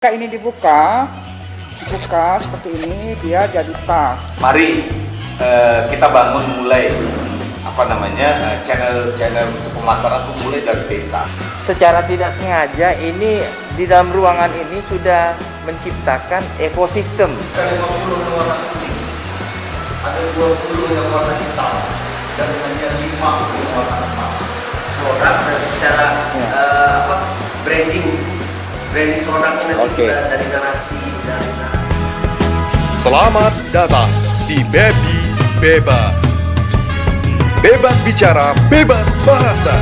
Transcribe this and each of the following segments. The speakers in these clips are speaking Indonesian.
Ketika ini dibuka seperti ini, dia jadi tas. Mari kita bangun mulai channel untuk pemasaran itu mulai dari desa. Secara tidak sengaja ini di dalam ruangan ini sudah menciptakan ekosistem. Ada 50 yang warna kuning, ada 20 yang warna hitam, dan hanya 5 yang warna emas. Produk dan secara branding produknya nanti juga dari narasi dan Selamat datang di Baby Bebas. Bebas bicara, bebas bahasa.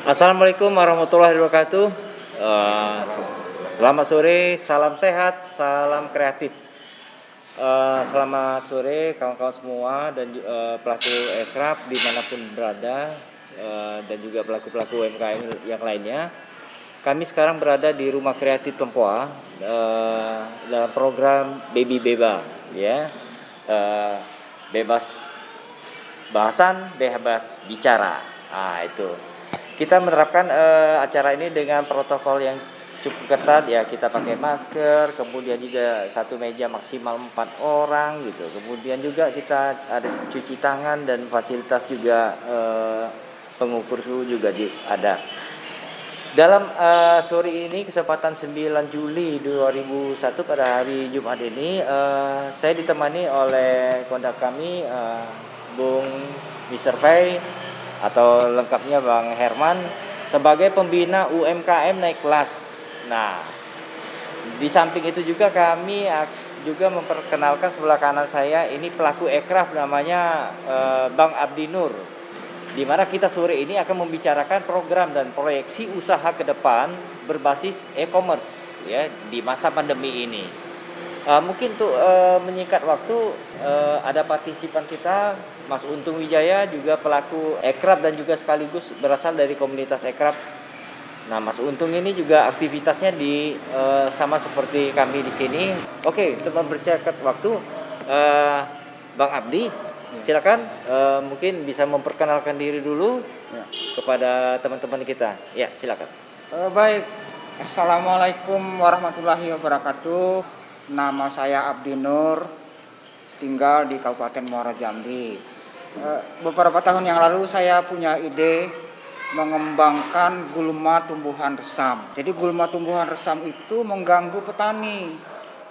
Assalamualaikum warahmatullahi wabarakatuh. Selamat sore, salam sehat, salam kreatif. Selamat sore kawan-kawan semua dan pelaku aircraft dimanapun berada, dan juga pelaku-pelaku UMKM yang lainnya. Kami sekarang berada di Rumah Kreatif Tempoa dalam program Baby Bebas, ya. Bebas bahasan, bebas bicara. Itu. Kita menerapkan acara ini dengan protokol yang cukup ketat, ya. Kita pakai masker, kemudian juga satu meja maksimal 4 orang gitu. Kemudian juga kita ada cuci tangan dan fasilitas juga pengukur suhu juga ada. Dalam sore ini kesempatan 9 Juli 2001 pada hari Jumat ini, saya ditemani oleh kondak kami, Bung Mr. Pay atau lengkapnya Bang Herman sebagai pembina UMKM naik kelas. Nah, di samping itu juga kami juga memperkenalkan sebelah kanan saya ini pelaku aircraft namanya Bang Abdi Nur. Di mana kita sore ini akan membicarakan program dan proyeksi usaha ke depan berbasis e-commerce, ya, di masa pandemi ini. Mungkin untuk menyingkat waktu, ada partisipan kita Mas Untung Wijaya, juga pelaku aircraft dan juga sekaligus berasal dari komunitas aircraft. Nah, Mas Untung ini juga aktivitasnya di sama seperti kami di sini. Oke, untuk mempersingkat waktu, Bang Abdi, silakan mungkin bisa memperkenalkan diri dulu kepada teman-teman kita. Ya, silakan. Baik, Assalamualaikum warahmatullahi wabarakatuh. Nama saya Abdi Nur, tinggal di Kabupaten Muara Jambi. Beberapa tahun yang lalu saya punya ide mengembangkan gulma tumbuhan resam. Jadi gulma tumbuhan resam itu mengganggu petani,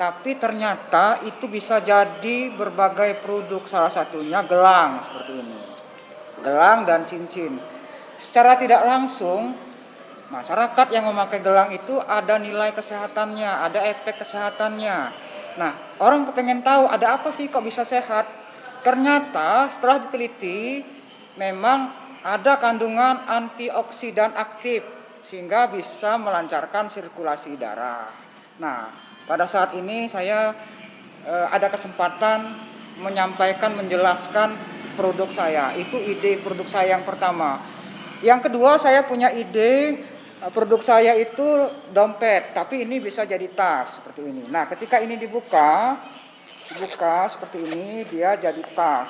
tapi ternyata itu bisa jadi berbagai produk, salah satunya gelang seperti ini. Gelang dan cincin. Secara tidak langsung, masyarakat yang memakai gelang itu ada nilai kesehatannya, ada efek kesehatannya. Nah, orang kepengen tahu ada apa sih kok bisa sehat. Ternyata setelah diteliti, memang ada kandungan antioksidan aktif sehingga bisa melancarkan sirkulasi darah. Nah, pada saat ini saya ada kesempatan menjelaskan produk saya. Itu ide produk saya yang pertama. Yang kedua, saya punya ide produk saya itu dompet, tapi ini bisa jadi tas seperti ini. Nah, ketika ini dibuka seperti ini, dia jadi tas.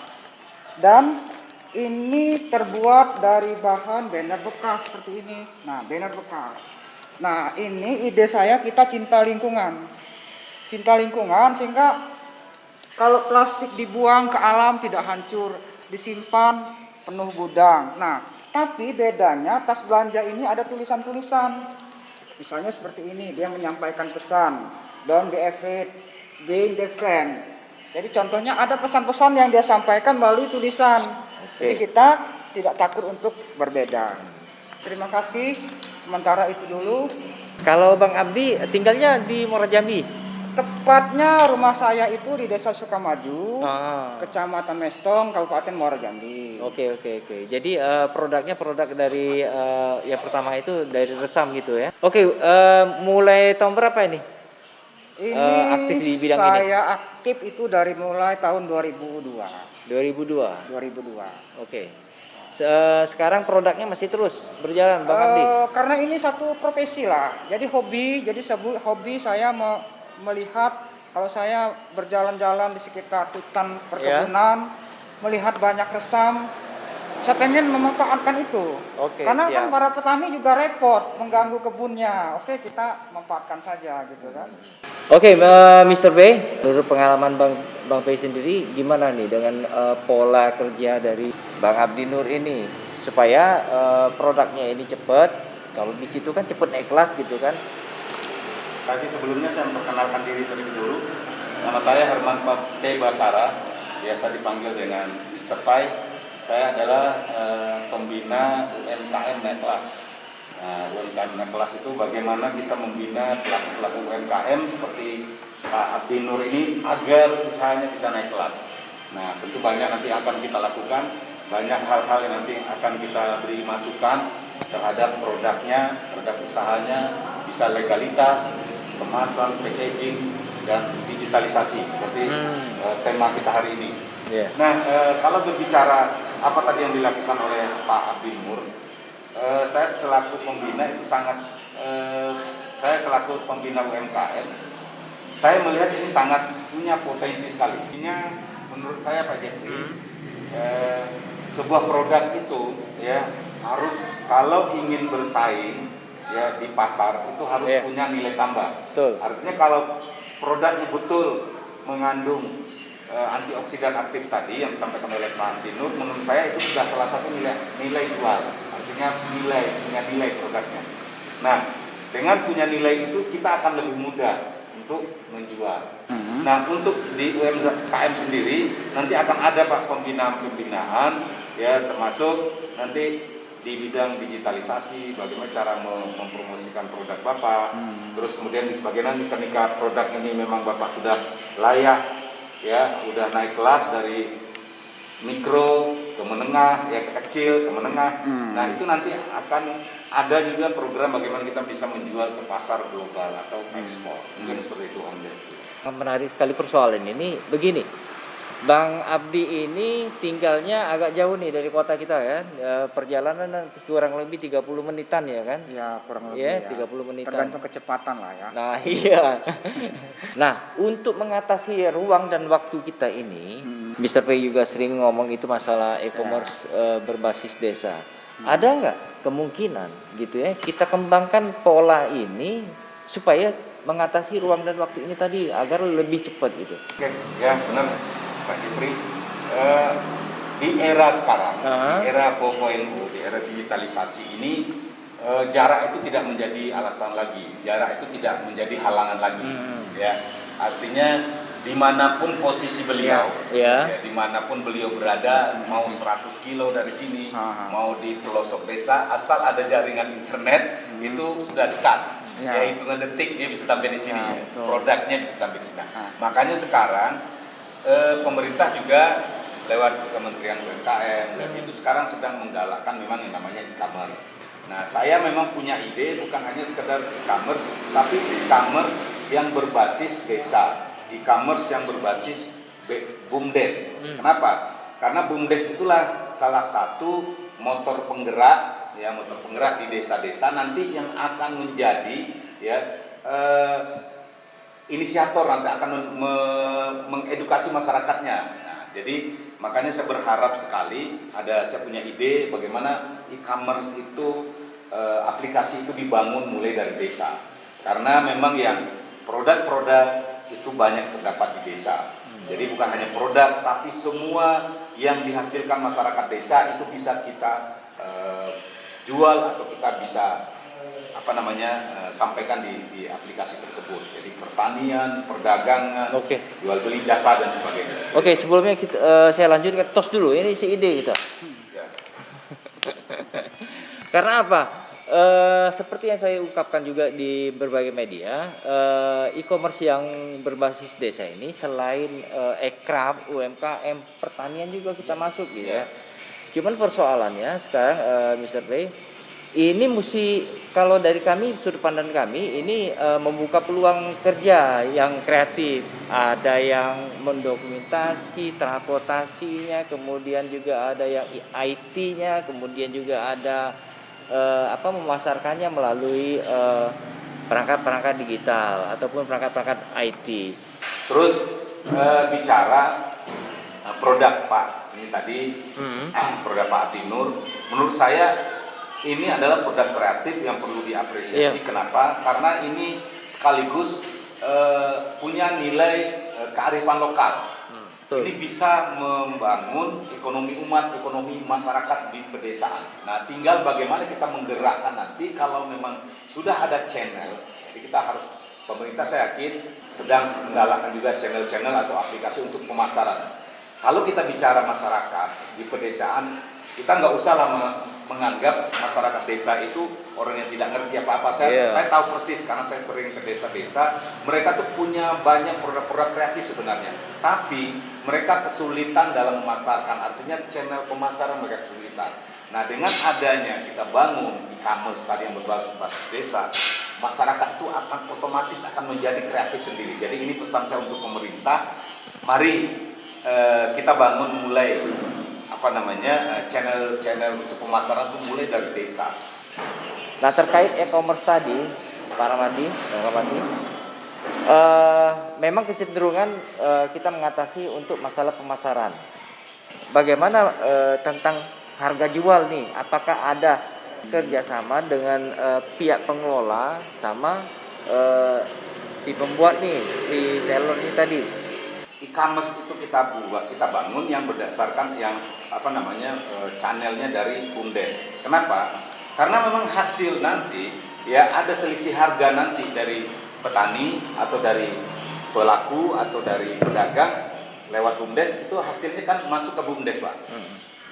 Dan ini terbuat dari bahan banner bekas seperti ini. Nah, banner bekas. Nah, ini ide saya, kita cinta lingkungan sehingga kalau plastik dibuang ke alam tidak hancur, disimpan penuh gudang. Nah, tapi bedanya tas belanja ini ada tulisan-tulisan. Misalnya seperti ini, dia menyampaikan pesan, don't be afraid, being different. Jadi contohnya ada pesan-pesan yang dia sampaikan melalui tulisan. Jadi kita tidak takut untuk berbeda. Terima kasih. Sementara itu dulu. Kalau Bang Abdi tinggalnya di Muara Jambi? Tepatnya rumah saya itu di Desa Sukamaju, Kecamatan Mestong, Kabupaten Muara Jambi. Oke. Jadi produknya produk dari yang pertama itu dari resam gitu ya. Oke, mulai tahun berapa ini? Ini aktif di bidang ini? Saya aktif itu dari mulai tahun 2002. 2002. Oke. Sekarang produknya masih terus berjalan, Bang Abdi? Karena ini satu profesi lah. Jadi hobi saya melihat, kalau saya berjalan-jalan di sekitar hutan perkebunan, melihat banyak resam, saya pengen memanfaatkan itu. Oke, Karena siap. kan para petani juga repot mengganggu kebunnya. Oke, kita manfaatkan saja gitu kan. Oke, Mr. B, menurut pengalaman Bang P sendiri gimana nih dengan pola kerja dari Bang Abdi Nur ini supaya produknya ini cepat. Kalau di situ kan cepat naik kelas gitu kan. Kasih sebelumnya saya memperkenalkan diri terlebih dulu. Nama saya Herman P. Batara, biasa dipanggil dengan Mr. Pai. Saya adalah pembina UMKM naik kelas. Nah, UMKM naik kelas itu bagaimana kita membina pelaku-pelaku UMKM seperti Pak Abdi Nur ini agar usahanya bisa naik kelas. Nah, tentu banyak nanti akan kita lakukan, banyak hal-hal yang nanti akan kita beri masukan terhadap produknya, terhadap usahanya, bisa legalitas, kemasan, packaging, dan digitalisasi seperti tema kita hari ini. Yeah. Nah, kalau berbicara apa tadi yang dilakukan oleh Pak Abdi Nur, saya selaku pembina itu saya selaku pembina UMKM, saya melihat ini sangat punya potensi sekali. Ini menurut saya Pak Jeffrey, sebuah produk itu ya harus kalau ingin bersaing ya di pasar itu harus punya nilai tambah. Betul. Artinya kalau produknya betul mengandung antioksidan aktif tadi yang disampaikan oleh Pak Abdi Nur, menurut saya itu sudah salah satu nilai jual. Artinya punya nilai produknya. Nah, dengan punya nilai itu kita akan lebih mudah untuk menjual. Nah, untuk di UMKM sendiri nanti akan ada Pak pembinaan ya, termasuk nanti di bidang digitalisasi, bagaimana cara mempromosikan produk Bapak, terus kemudian bagaimana ketika produk ini memang Bapak sudah layak, ya, udah naik kelas dari mikro ke menengah, ya ke kecil ke menengah. Nah, itu nanti akan ada juga program bagaimana kita bisa menjual ke pasar global atau ekspor. Mungkin seperti itu, Om Jeffrey. Menarik sekali persoalan ini. Begini, Bang Abdi ini tinggalnya agak jauh nih dari kota kita kan. Perjalanan kurang lebih 30 menitan ya kan? Ya, kurang lebih Ya, ya. 30 menitan. Tergantung kecepatan lah ya. Nah, iya. Nah, untuk mengatasi ruang dan waktu kita ini, Mr. P juga sering ngomong itu masalah e-commerce berbasis desa. Ada nggak kemungkinan gitu ya kita kembangkan pola ini supaya mengatasi ruang dan waktu ini tadi agar lebih cepat gitu? Oke, ya benar Pak Jeffrey. Di era sekarang, di era 4.0, di era digitalisasi ini, jarak itu tidak menjadi alasan lagi, jarak itu tidak menjadi halangan lagi. Ya, artinya dimanapun posisi beliau, ya, dimanapun beliau berada, mau 100 kilo dari sini, mau di pelosok desa, asal ada jaringan internet itu sudah dekat. Ya, hitungan detik dia bisa sampai di sini, produknya bisa sampai di sini. Makanya sekarang pemerintah juga lewat Kementerian UMKM dan itu sekarang sedang menggalakkan memang yang namanya e-commerce. Nah, saya memang punya ide bukan hanya sekedar e-commerce, tapi e-commerce yang berbasis desa, e-commerce yang berbasis BUMDes. Kenapa? Karena BUMDes itulah salah satu motor penggerak, ya, motor penggerak di desa-desa nanti yang akan menjadi ya inisiator, nanti akan mengedukasi masyarakatnya. Nah, jadi makanya saya berharap sekali saya punya ide bagaimana e-commerce itu aplikasi itu dibangun mulai dari desa. Karena memang yang produk-produk itu banyak terdapat di desa. Jadi bukan hanya produk tapi semua yang dihasilkan masyarakat desa itu bisa kita jual atau kita bisa sampaikan di aplikasi tersebut. Jadi pertanian, perdagangan, jual beli jasa dan sebagainya. Oke, sebelumnya saya lanjutkan tos dulu. Ini isi ide kita. Ya. Karena apa? Seperti yang saya ungkapkan juga di berbagai media, e-commerce yang berbasis desa ini selain ekraf, UMKM, pertanian juga kita masuk gitu ya. Cuman persoalannya sekarang Mr. P, ini mesti kalau dari kami sudut pandang kami ini membuka peluang kerja yang kreatif. Ada yang mendokumentasi transportasinya, kemudian juga ada yang IT-nya, kemudian juga ada memasarkannya melalui perangkat-perangkat digital ataupun perangkat-perangkat IT. Terus bicara produk Pak ini tadi, produk Pak Abdi Nur, menurut saya ini adalah produk kreatif yang perlu diapresiasi. Kenapa? Karena ini sekaligus punya nilai kearifan lokal. Ini bisa membangun ekonomi umat, ekonomi masyarakat di pedesaan. Nah, tinggal bagaimana kita menggerakkan nanti kalau memang sudah ada channel. Jadi kita harus, pemerintah saya yakin sedang menggalakkan juga channel-channel atau aplikasi untuk pemasaran. Kalau kita bicara masyarakat di pedesaan, kita nggak usah lah menganggap masyarakat desa itu orang yang tidak ngerti apa-apa. Saya tahu persis karena saya sering ke desa-desa. Mereka tuh punya banyak produk-produk kreatif sebenarnya, tapi mereka kesulitan dalam memasarkan. Artinya channel pemasaran mereka kesulitan. Nah, dengan adanya kita bangun e-commerce tadi yang berbasis desa, masyarakat itu akan otomatis akan menjadi kreatif sendiri. Jadi ini pesan saya untuk pemerintah. Mari kita bangun mulai channel untuk pemasaran itu mulai dari desa. Nah, terkait e-commerce tadi, Pak Ramadi, memang kecenderungan kita mengatasi untuk masalah pemasaran. Bagaimana tentang harga jual nih? Apakah ada kerjasama dengan pihak pengelola sama si pembuat nih, si seller ini tadi? E-commerce itu kita bangun yang berdasarkan yang channelnya dari BUMDes. Kenapa? Karena memang hasil nanti ya ada selisih harga nanti dari petani atau dari pelaku atau dari pedagang lewat BUMDes, itu hasilnya kan masuk ke BUMDes, Pak.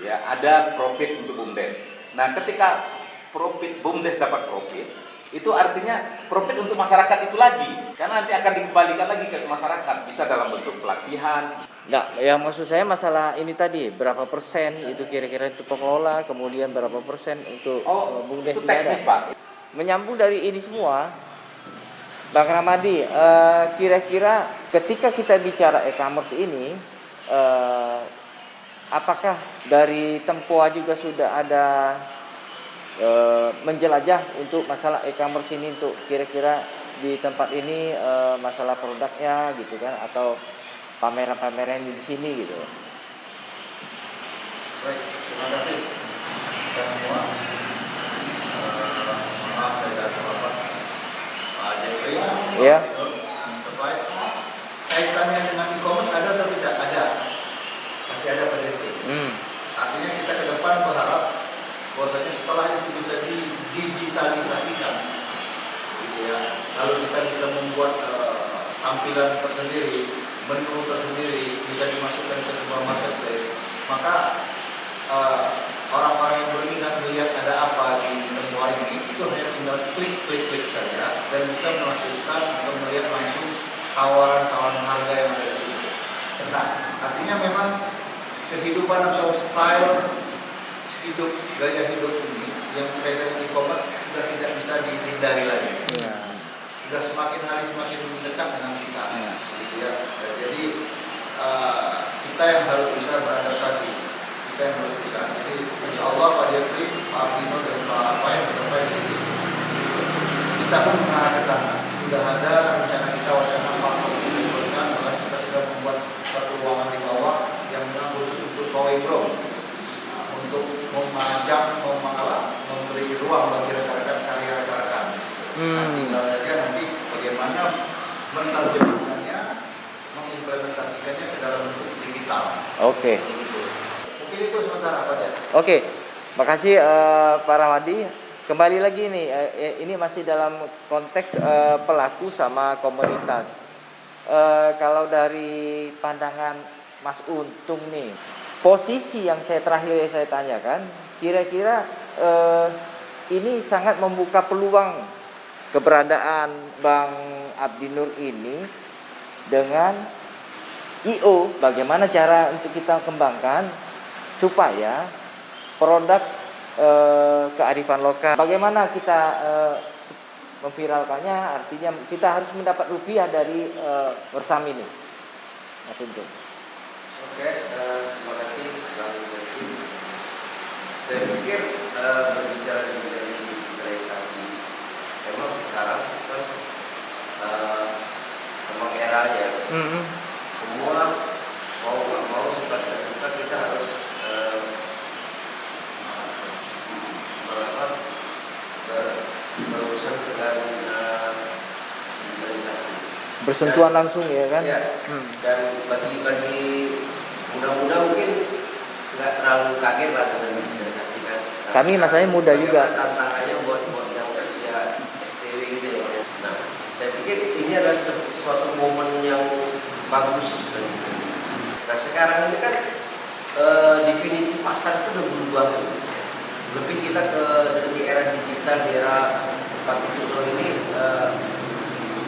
Ya, ada profit untuk BUMDes. Nah, ketika BUMDes dapat profit, itu artinya profit untuk masyarakat itu lagi, karena nanti akan dikembalikan lagi ke masyarakat, bisa dalam bentuk pelatihan. Nah, yang maksud saya masalah ini tadi, berapa persen itu kira-kira itu pengelola, kemudian berapa persen untuk BUMDes. Itu teknis, Pak. Menyambung dari ini semua, Bang Ramadi, kira-kira ketika kita bicara e-commerce ini, apakah dari Tempoa juga sudah ada menjelajah untuk masalah e-commerce ini, untuk kira-kira di tempat ini masalah produknya gitu kan, atau pameran-pameran di sini gitu? Baik, terima kasih kita semua. Maaf saya tidak terlambat. Pak Jeffrey, Iya. terkait kaitannya dengan e-commerce ada atau tidak? Ada, pasti ada Pak Jeffrey. Artinya kita ke depan berharap bahwasanya setelah itu bisa didigitalisasikan, gitu ya. Lalu kita bisa membuat tampilan tersendiri, menu tersendiri, bisa dimasukkan ke sebuah marketplace. Maka orang-orang yang berminat melihat ada apa di Tempoa ini, itu hanya tinggal klik saja dan bisa melakukan atau melihat langsung tawaran-tawaran harga yang ada di situ. Nah, artinya memang kehidupan atau style hidup, gaya hidup ini yang berkaitan dengan e-commerce sudah tidak bisa dihindari lagi. Sudah semakin hari semakin mendekat dengan kita. Gitu ya. Jadi kita yang harus bisa beradaptasi, kita yang harus bisa. Jadi insya Allah Pak Jeffrey, Pak Abdino dan Pak yang bersampai di sini, kita pun mengarah ke sana. Sudah ada rencana kita, wacana Pak Abdino, bahwa kita sudah membuat satu ruangan di bawah yang memang khusus untuk showroom, untuk memajang, memberi ruang bagi rekan-rekan karya rekan-rekan. Tinggal saja nanti bagaimana menerjemahkannya, mengimplementasikannya ke dalam bentuk digital. Oke. Mungkin itu sementara Pak ya. Oke, makasih Pak Ramadi. Kembali lagi nih, ini masih dalam konteks pelaku sama komunitas. Kalau dari pandangan Mas Untung nih, posisi yang saya tanyakan, kira-kira ini sangat membuka peluang keberadaan Bang Abdi Nur ini dengan IO. Bagaimana cara untuk kita kembangkan supaya produk kearifan lokal, bagaimana kita memviralkannya, artinya kita harus mendapat rupiah dari bersama ini, Mas Untung. Oke, terima kasih Bang Jeffrey. Saya pikir berbicara mengenai digitalisasi, memang sekarang kan memang eranya semua mau nggak mau suka tidak suka kita harus berurusan dengan digitalisasi. Bersentuhan langsung ya kan? Ya, dan bagi muda-muda mungkin nggak terlalu kaget lah dengan digitalisasi kan. Kami masanya muda juga. Tantangannya buat yang usia STW gitu ya. Nah, saya pikir ini adalah suatu momen yang bagus. Nah sekarang ini kan definisi pasar itu udah berubah. Lebih kita di era digital, di era 4.0 ini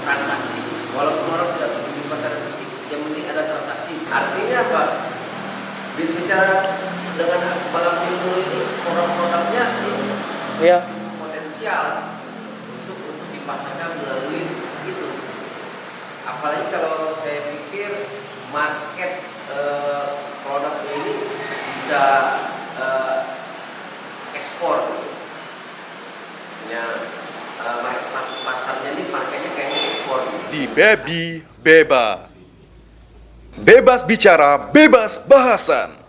transaksi. Walaupun orang tidak begitu pasar fisik, yang penting ada transaksi. Artinya apa? Bicara dengan balap timur ini, produk-produknya Iya. potensial untuk dipasarkan melalui itu. Apalagi kalau saya pikir market produk ini bisa ekspor. Ya, pasarnya ini marketnya kayaknya ekspor. Di Baby Bebas. Bebas bicara, bebas bahasan.